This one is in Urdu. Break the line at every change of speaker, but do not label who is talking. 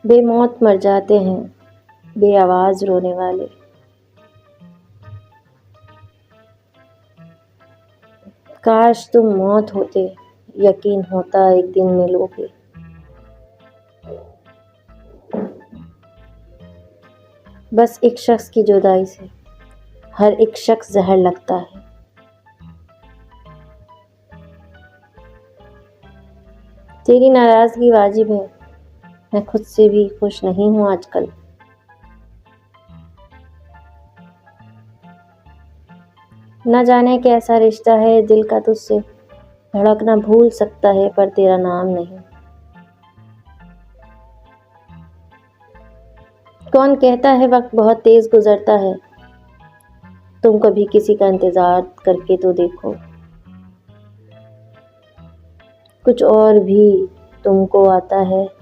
بے موت مر جاتے ہیں بے آواز رونے والے۔ کاش تم موت ہوتے، یقین ہوتا ایک دن ملوگے۔ بس ایک شخص کی جدائی سے ہر ایک شخص زہر لگتا ہے۔ تیری ناراضگی واجب ہے، میں خود سے بھی خوش نہیں ہوں آج کل۔ نہ جانے کیسا رشتہ ہے دل کا تجھ سے، دھڑکنا بھول سکتا ہے پر تیرا نام نہیں۔ کون کہتا ہے وقت بہت تیز گزرتا ہے، تم کبھی کسی کا انتظار کر کے تو دیکھو۔ کچھ اور بھی تم کو آتا ہے